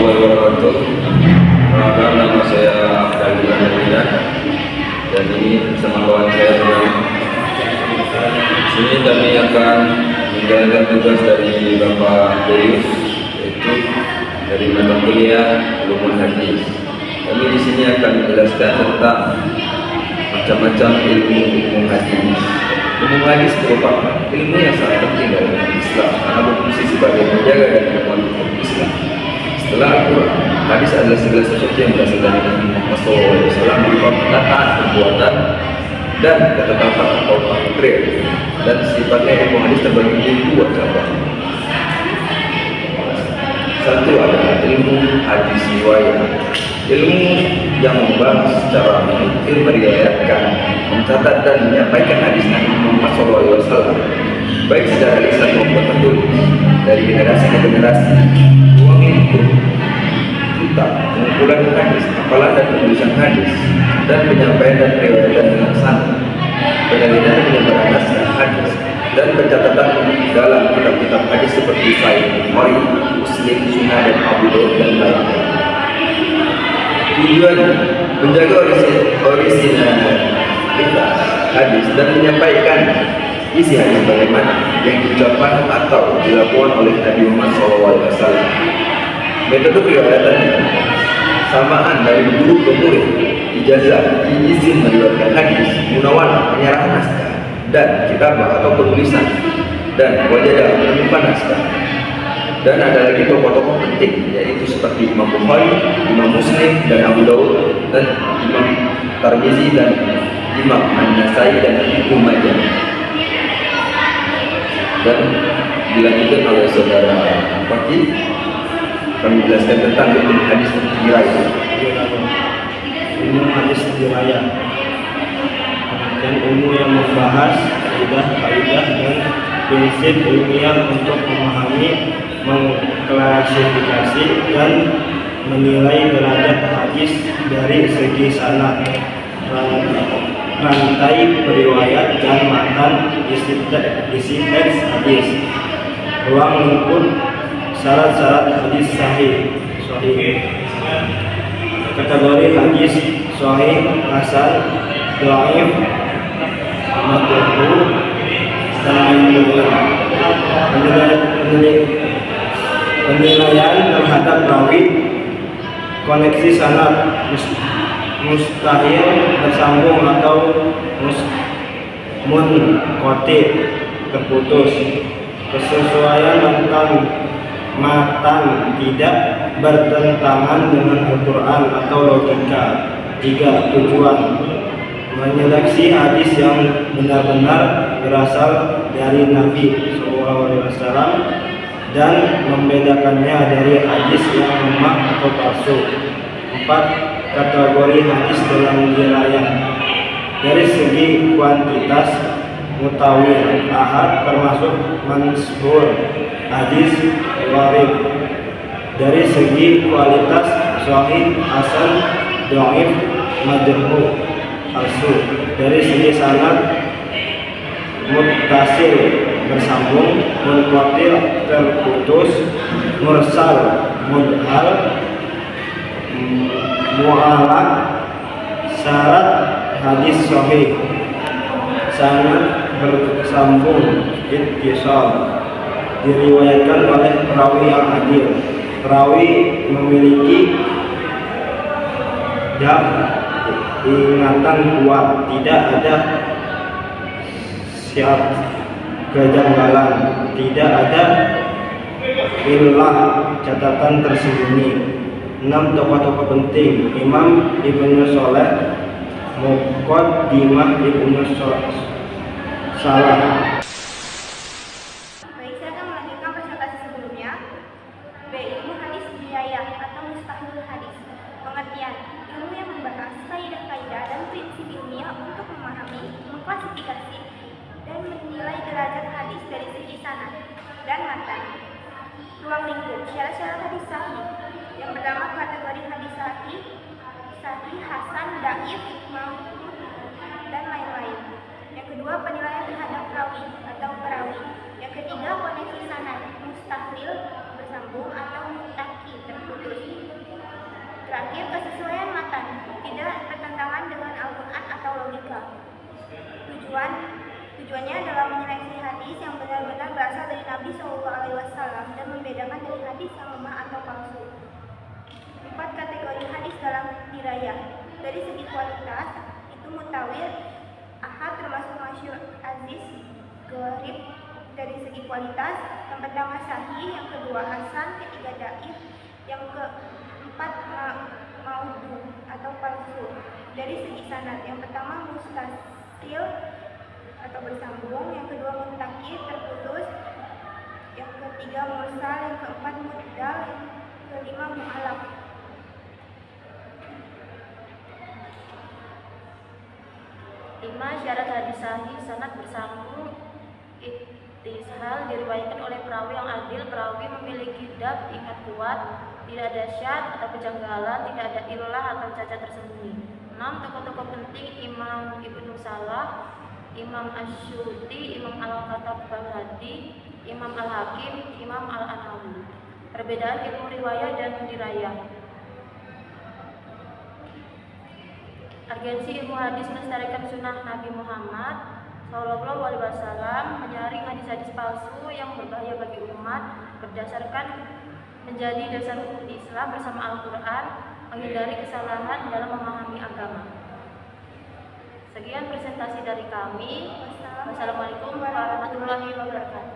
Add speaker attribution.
Speaker 1: warahmatullahi wabarakatuh. Perkenalkan, nama saya Abdul Ghani dan ini bersama kawan saya dengan sini kami akan menjalankan tugas dari Bapak Deus, yaitu dari mata kuliah Ulumul Hadis. Kami di sini akan menjelaskan tentang macam-macam ilmu hadis. Ilmu hadis merupakan ilmu yang sangat penting dalam Islam karena berfungsi sebagai penjaga dan penguat Islam. Setelah Al-Quran, hadis adalah segala sesuatu yang berasal dari Nabi Muhammad SAW berupa perkataan, perbuatan, dan ketetapan atau takrir. Dan sifatnya ilmu hadis terbagi menjadi dua cabang. Satu adalah ilmu hadis riwayat, ilmu yang membahas secara menukil, meriwayatkan, mencatat dan menyampaikan hadis Nabi Muhammad SAW, baik secara lisan maupun tertulis, dari generasi ke generasi. Ruang lingkup tentang pengumpulan hadis, hafalan dan penulisan hadis, dan penyampaian dan periwayatan dengan sanad, penelitian dan penyebaran naskah hadis, dan pencatatan dalam kitab-kitab hadis seperti Sahih Bukhari, Muslim, Sunnah dan Abu Daud dan lainnya. Tujuannya menjaga orisinalitas hadis dan menyampaikan isi hadis bagaimana yang diucapkan atau dilakukan oleh Nabi Muhammad SAW. Metode periwayatannya samaan dari guru ke murid, ijazah, izin meriwayatkan hadis, munawanah, penyerahan naskah, dan kitabah atau penulisan, dan wajadah menemukan naskah. Dan ada lagi tokoh-tokoh penting, yaitu seperti Imam Bukhari, Imam Muslim, dan Abu Daud, dan Imam Tirmizi, dan Imam An-Nasai, dan Ibnu Majah. Dan dilanjutkan oleh saudara Fakih, kami menjelaskan tentang ilmu hadis diraya.
Speaker 2: Ilmu hadis diraya, dan ilmu yang membahas kaidah-kaidah dan prinsip ilmiah untuk memahami, mengklasifikasi dan menilai derajat hadis dari segi sanad, rantai periwayat dan matan isi teks hadis, ruang lingkup syarat-syarat hadis sahih, kategori hadis sahih, hasan, dhaif, maqbul, dan penilaian terhadap rawi, koneksi sanad, mustahil bersambung atau munqati, terputus, kesesuaian matan tidak bertentangan dengan Al-Quran atau logika. 3. Tujuan menyeleksi hadis yang benar-benar berasal dari Nabi SAW dan membedakannya dari hadis yang lemah atau palsu. 4. Kategori hadis dalam dirayah. Dari segi kuantitas, mutawil, ahad termasuk manshur, hadis gharib. Dari segi kualitas, sahih, hasan, dhaif, majruh, palsu. Dari segi sanad, muttasil, bersambung, munqati, terputus, mursal, mudhal, mu'allaq. Syarat hadis sahih: sanad bersambung, ittisal, diriwayatkan oleh perawi yang adil, perawi memiliki ingatan kuat, tidak ada siap kejanggalan, tidak ada illah, catatan tersembunyi. 6. Tokoh-tokoh penting: Imam Ibnu Sholeh, Muqaddimah Ibnu Salah.
Speaker 3: Baik, saya akan melanjutkan presentasi sebelumnya. Ilmu hadis dirayah atau mustahil hadis. Pengertian: ilmu yang membahas kaidah-kaidah dan prinsip ilmiah untuk memahami, mengklasifikasi, dan menilai derajat hadis dari segi sanad dan matan. Ruang lingkup syarat-syarat hadis sahih. Yang pertama, kategori hadis sahih, hasan, dhaif, maqbul, dan lain-lain. Yang kedua, penilaian terhadap rawi atau perawi. Yang ketiga, koneksi sanad, mustahil, bersambung atau muttaki, terputus. dirayah. Dari segi kualitas, itu mutawir, ahad termasuk masyhur, aziz, gharib. Dari segi kualitas, yang pertama sahih, yang kedua hasan, ketiga dhaif, yang keempat maudhu atau palsu. Dari segi sanad, yang pertama mustasil atau bersambung, yang kedua muntakid, terputus, yang ketiga mursal, yang keempat muddal, yang kelima mu'allaq.
Speaker 4: Syarat hadis sahih, sanad bersambung, ittisal, diriwayatkan oleh perawi yang adil, perawi memiliki dab, ingat kuat, tidak ada syad atau kejanggalan, tidak ada illah atau cacat tersembunyi. 6. Tokoh-tokoh penting: Imam Ibnu Salah, Imam Asyuti, Imam Al-Khattabi, Imam Al-Hakim, Imam Al-Anawi. Perbedaan ilmu riwayah dan dirayah. Urgensi ilmu hadis melestarikan sunnah Nabi Muhammad Sallallahu Alaihi Wasallam, menyaring hadis-hadis palsu yang berbahaya bagi umat, berdasarkan menjadi dasar hukum Islam bersama Al-Quran, menghindari kesalahan dalam memahami agama. Sekian presentasi dari kami. Wassalamualaikum warahmatullahi wabarakatuh.